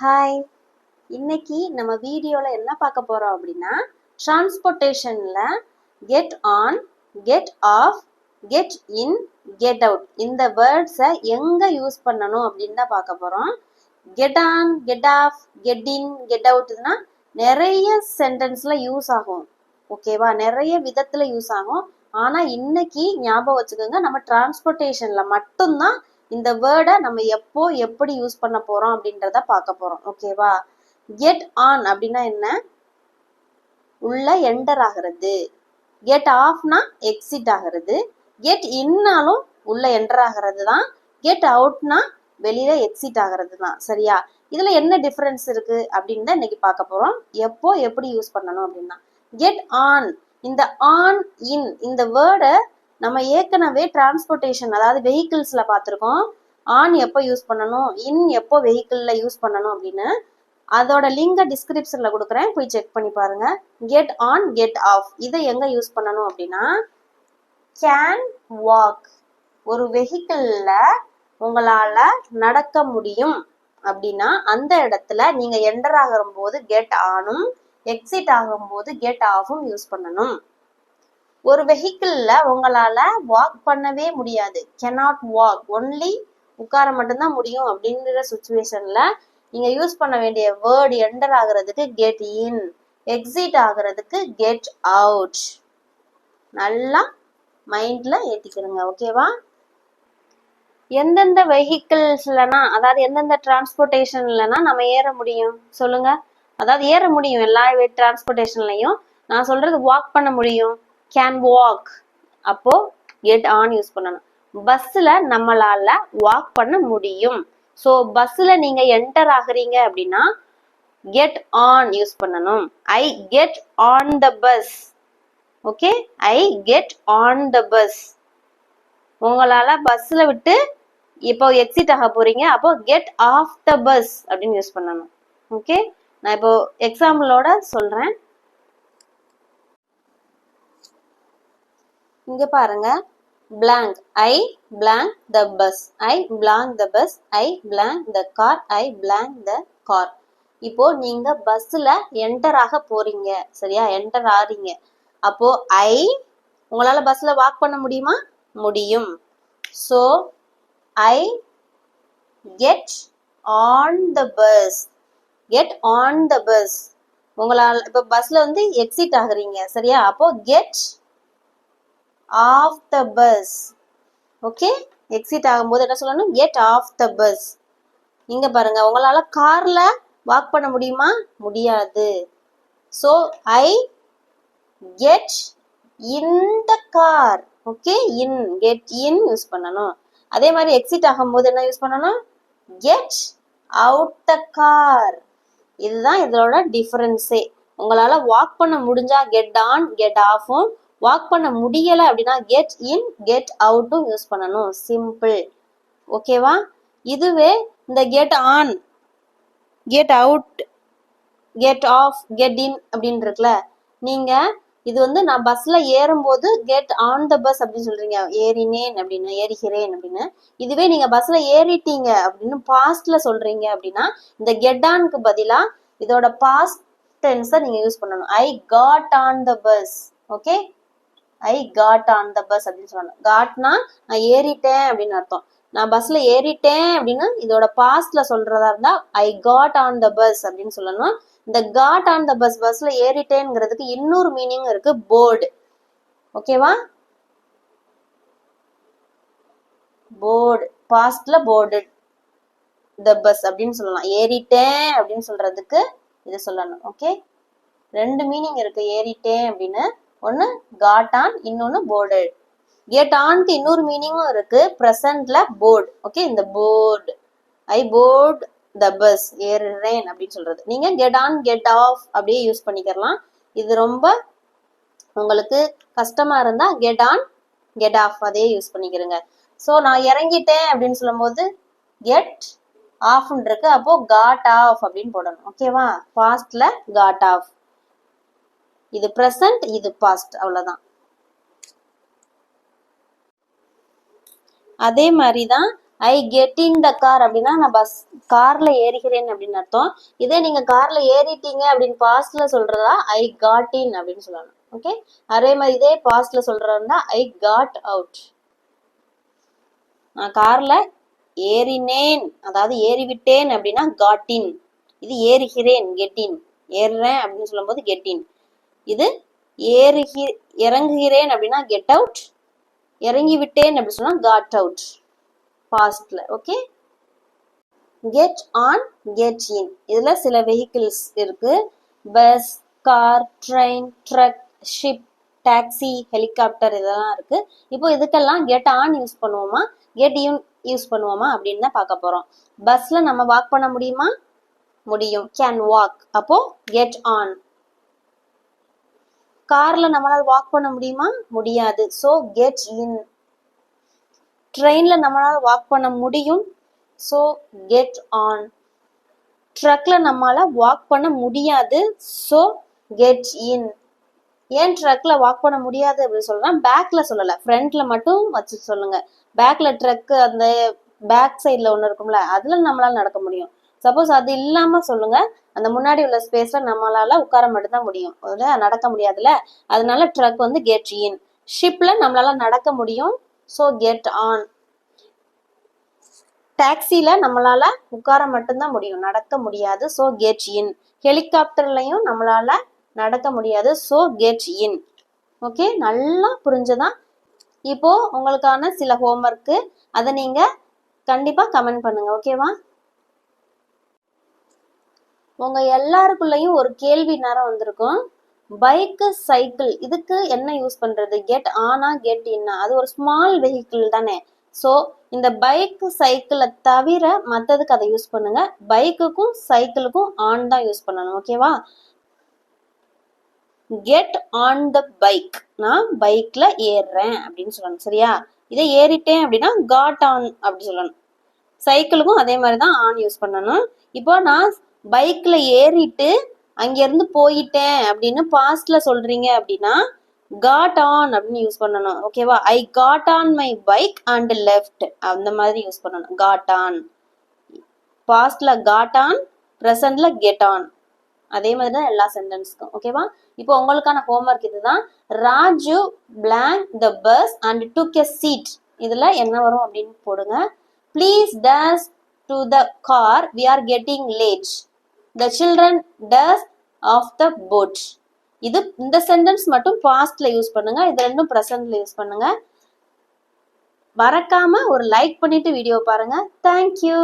Hi, இன்னைக்கு நம்ம வீடியோல என்ன பார்க்க போறோம் அப்படின்னா டிரான்ஸ்போர்ட்டேஷன்ல get on, get off, get in, get out இந்த வேர்ட்ஸை எங்க யூஸ் பண்ணணும் அப்படின்னு தான் பார்க்க போறோம். Get on, get off, get in, get அவுட்னா நிறைய சென்டென்ஸ்ல யூஸ் ஆகும். ஓகேவா, நிறைய விதத்துல யூஸ் ஆகும். ஆனா இன்னைக்கு ஞாபகம் வச்சுக்கோங்க, நம்ம டிரான்ஸ்போர்ட்டேஷன்ல மட்டும்தான் இந்த வேர்டை நம்ம எப்போ எப்படி யூஸ் பண்ண போறோம் அப்படின்றத பார்க்க போறோம். ஓகேவா, கெட் ஆன் அப்படின்னா என்ன? உள்ள என்டர் ஆகிறது. கெட் ஆஃப்னா எக்ஸிட் ஆகிறது. கெட் இன்னாலும் உள்ள என்டர் ஆகிறது தான். கெட் அவுட்னா வெளியில எக்ஸிட் ஆகிறது தான். சரியா, இதுல என்ன டிஃபரன்ஸ் இருக்கு அப்படின்னு தான் இன்னைக்கு பார்க்க போறோம். எப்போ எப்படி யூஸ் பண்ணணும் அப்படின்னா, கெட் ஆன், இந்த ஆன் இன் இந்த வேர்டை நம்ம ஏற்கனவே டிரான்ஸ்போர்ட்டேஷன் அதாவது வெஹிக்கிள்ஸ்ல பார்த்துருக்கோம். ஆன் எப்போ யூஸ் பண்ணணும், இன் எப்போ வெஹிக்கிள்ல யூஸ் பண்ணணும் அப்படின்னு அதோட லிங்கை டிஸ்கிரிப்ஷன்ல கொடுக்குறேன், போய் செக் பண்ணி பாருங்க. கெட் ஆன், கெட் ஆஃப் இதை எங்க யூஸ் பண்ணணும் அப்படின்னா, கேன் வாக், ஒரு வெஹிக்கிள்ல உங்களால நடக்க முடியும் அப்படின்னா அந்த இடத்துல நீங்க என்டர் ஆகும் போது கெட் ஆனும் எக்ஸிட் ஆகும் போது கெட் ஆஃபும் யூஸ் பண்ணணும். ஒரு வெஹிக்கிள்ல உங்களால வாக் பண்ணவே முடியாது, cannot walk, ஒன்லி உட்கார மட்டும்தான் முடியும் அப்படிங்கிற சுச்சுவேஷன்ல நீங்க யூஸ் பண்ண வேண்டிய வேர்டு என்டர் ஆகுறதுக்கு கெட் இன், எக்ஸிட் ஆகுறதுக்கு கெட் அவுட். நல்லா மைண்ட்ல ஏத்திக்கிறங்க. ஓகேவா, எந்தெந்த வெஹிக்கிள்ஸ்லனா அதாவது எந்தெந்த டிரான்ஸ்போர்ட்டேஷன்லனா நம்ம ஏற முடியும் சொல்லுங்க. அதாவது ஏற முடியும் எல்லா டிரான்ஸ்போர்ட்டேஷன்லயும். நான் சொல்றது வாக் பண்ண முடியும், கேன் வாக், அப்போ கெட் ஆன் யூஸ் பண்ணணும். பஸ்ல நம்மளால வாக் பண்ண முடியும். ஸோ பஸ்ல நீங்க என்டர் ஆகுறீங்க அப்படின்னா கெட் ஆன் யூஸ் பண்ணணும். ஐ get on the bus. Okay, I get on the bus. உங்களால பஸ்ல விட்டு இப்போ எக்ஸிட் ஆக போறீங்க, அப்போ கெட் ஆஃப் த பஸ் அப்படின்னு யூஸ் பண்ணணும். ஓகே, நான் இப்போ எக்ஸாம்பிளோட சொல்றேன். இங்க பாருங்க, blank, I blank the bus, I blank the bus, I blank the car, I blank the car. இப்போ நீங்க பஸ்ல என்டர் ஆக போறீங்க, சரியா, என்டர் ஆறீங்க. அப்போ ஐ, உங்களால பஸ்ல வாக் பண்ண முடியுமா? முடியும். So I get on the bus, get on the bus. உங்களால இப்போ பஸ்ல வந்து எக்ஸிட் ஆகுறீங்க, சரியா, அப்போ get off the bus. Okay, exit ஆகும்போது என்ன சொல்லணும்? Get off the bus. இங்க பாருங்க, உங்களால கார்ல வாக் பண்ண முடியுமா? முடியாது. So I get in the car. Okay, in, get in use பண்ணணும். அதே மாதிரி எக்ஸிட் ஆகும்போது என்ன யூஸ் பண்ணணும்? Get out the car. இதுதான் இதோட டிஃபரன்ஸே. உங்களால வாக் பண்ண முடிஞ்சா கெட் ஆன், கெட் ஆஃபும், வாக் பண்ண முடியல அப்படின்னா கெட் இன், கெட் அவுட்டும் யூஸ் பண்ணணும். சிம்பிள். ஓகேவா, இதுவே இந்த get on, get out, get off, get in அப்படின்னு இருக்குல்ல, நீங்க இது வந்து நான் பஸ்ல ஏறும்போது கெட் ஆன் த பஸ் அப்படின்னு சொல்றீங்க, ஏறினேன் அப்படின்னு, ஏறுகிறேன் அப்படின்னு. இதுவே நீங்க பஸ்ல ஏறிட்டீங்க அப்படின்னு பாஸ்ட்ல சொல்றீங்க அப்படின்னா இந்த கெட் ஆனுக்கு பதிலா இதோட பாஸ்ட் டென்ஸை நீங்க யூஸ் பண்ணணும். ஐ got on the bus. Okay, I got on the bus அப்படின்னு சொல்லணும். காட்னா நான் ஏறிட்டேன் அப்படின்னு அர்த்தம். நான் பஸ்ல ஏறிட்டேன் அப்படின்னு இதோட பாஸ்ட்ல சொல்றதா இருந்தா ஐ காட் ஆன் த பஸ் அப்படின்னு சொல்லணும். இந்த காட் ஆன் த பஸ், பஸ்ல ஏறிட்டேங்கிறதுக்கு இன்னொரு மீனிங் இருக்கு, போர்டு. ஓகேவா, போர்டு, பாஸ்ட்ல போர்டு த பஸ் அப்படின்னு சொல்லலாம். ஏறிட்டேன் அப்படின்னு சொல்றதுக்கு இது சொல்லணும். ஓகே, ரெண்டு மீனிங் இருக்கு ஏறிட்டேன் அப்படின்னு. ஒன்னு காட் ஆன், இன்னொன்னு போர்டு. கெட் ஆன்க்கு இன்னொரு மீனிங்கும் இருக்கு, பிரசன்ட்ல போர்டு. ஓகே, இந்த board, I board the bus, ஏறுறேன் அப்படின்னு சொல்றது. நீங்க கெட் ஆன், கெட் ஆஃப் அப்படியே யூஸ் பண்ணிக்கலாம். இது ரொம்ப உங்களுக்கு கஷ்டமா இருந்தா கெட் ஆன், கெட் ஆஃப் அதே யூஸ் பண்ணிக்கிறங்க. ஸோ நான் இறங்கிட்டேன் அப்படின்னு சொல்லும் போது கெட் ஆஃப் இருக்கு, அப்போ காட் ஆஃப் அப்படின்னு போடணும். ஓகேவா, பாஸ்ட்ல காட் ஆஃப், இது பிரசன்ட், இது பாஸ்ட், அவ்வளவுதான். அதே மாதிரிதான் ஐ கெட் இன் த கார் அப்படின்னா நான் கார்ல ஏறுகிறேன் அப்படின்னு அர்த்தம். இதே நீங்க கார்ல ஏறிட்டீங்க அப்படின்னு பாஸ்ட்ல சொல்றதா ஐ காட் இன் அப்படின்னு சொல்லணும். ஓகே, அதே மாதிரி இதே பாஸ்ட்ல சொல்றதா ஐ காட் அவுட். நான் கார்ல ஏறினேன் அதாவது ஏறிவிட்டேன் அப்படின்னா காட் இன். இது ஏறுகிறேன் கெட்டின். ஏறுறேன் அப்படின்னு சொல்லும் போது கெட்டின். இது இறங்குகிறேன் அப்படின்னா கெட் அவுட். இறங்கி விட்டேன் அப்படின்னு சொன்னா காட் அவுட் பாஸ்ட்ல. Okay, get on get in. இதுல சில வெஹிக்கிள்ஸ் இருக்கு. Bus, car, train, truck, ship, taxi, helicopter இதெல்லாம் இருக்கு. இப்போ இதுக்கெல்லாம் கெட் ஆன் யூஸ் பண்ணுவோமா கெட் இன் யூஸ் பண்ணுவோமா அப்படின்னு தான் பார்க்க போறோம். பஸ்ல நம்ம வாக் பண்ண முடியுமா? முடியும், கேன் வாக். அப்போ கெட் ஆன். கார்ல நம்மளால வாக் பண்ண முடியுமா? முடியாது, சோ கெட் இன். ட்ரெயின்ல நம்மளால வாக் பண்ண முடியும், சோ கெட் ஆன். ட்ரக்ல நம்மளால வாக் பண்ண முடியாது, சோ கெட் இன். ஏன் ட்ரக்ல வாக் பண்ண முடியாது அப்படின்னு சொல்றேன், பேக்ல சொல்லல, ஃப்ரண்ட்ல மட்டும் வச்சு சொல்லுங்க. பேக்ல ட்ரக் அந்த பேக் சைட்ல ஒண்ணு இருக்கும்ல, அதுல நம்மளால நடக்க முடியும். சப்போஸ் அது இல்லாம சொல்லுங்க, அந்த முன்னாடி உள்ள ஸ்பேஸ்ல நம்மளால உட்கார மட்டும் தான் முடியும், நடக்க முடியாதுல. அதனால ட்ரக் வந்து கெட் இன். ஷிப்ல நம்மளால நடக்க முடியும், சோ கெட் ஆன். டாக்ஸில நம்மளால உட்கார மட்டும்தான் முடியும், நடக்க முடியாது, சோ கெட் இன். ஹெலிகாப்டர்லயும் நம்மளால நடக்க முடியாது, சோ கெட் இன். ஓகே, நல்லா புரிஞ்சதா? இப்போ உங்களுக்கான சில ஹோம்ஒர்க், அதை நீங்க கண்டிப்பா கமெண்ட் பண்ணுங்க. ஓகேவா? உங்க எல்லாருக்குள்ளயும் ஒரு கேள்வி நேரம் வந்திருக்கும். பைக், சைக்கிள் இதுக்கு என்ன யூஸ் பண்றது? கெட் ஆனா கெட் இன்னா? அது ஒரு ஸ்மால் வெஹிக்கிள் தானே. ஸோ இந்த பைக் சைக்கிளை தவிர மற்றதுக்கு அதை யூஸ் பண்ணுங்க. பைக்குக்கும் சைக்கிளுக்கும் ஆன் தான் யூஸ் பண்ணணும். ஓகேவா? கெட் ஆன் த பைக், நான் பைக்ல ஏறுறேன் அப்படின்னு சொல்லணும். சரியா? இதை ஏறிட்டேன் அப்படின்னா காட் ஆன் அப்படி சொல்லணும். சைக்கிளுக்கும் அதே மாதிரி தான் ஆன் யூஸ் பண்ணணும். இப்போ நான் பைக்ல ஏறிட்டு அங்கிருந்து போயிட்டேன் அப்படின்னு பாஸ்ட்ல சொல்றீங்க அப்படின்னா காட் ஆன் அப்படின்னு யூஸ் பண்ணணும். ஓகேவா? I got on my bike and left அந்த மாதிரி யூஸ் பண்ணணும். காட் ஆன் பாஸ்ட்ல காட் ஆன், பிரசன்ட்ல கெட் ஆன். அதே மாதிரி தான் எல்லா சென்டென்ஸ்க்கும். ஓகேவா? இப்போ உங்களுக்கான ஹோம்ஒர்க் இதுதான். Raju blank the bus and took a seat. இதுல என்ன வரும் அப்படின்னு போடுங்க. Please dash to the car, we are getting late. The children dash off the boat. இது இந்த சென்டென்ஸ் மட்டும் பாஸ்ட்ல யூஸ் பண்ணுங்க, இது ரெண்டும் பிரசன்ட்ல யூஸ் பண்ணுங்க. மறக்காம ஒரு லைக் பண்ணிட்டு வீடியோ பாருங்க. தேங்க்யூ.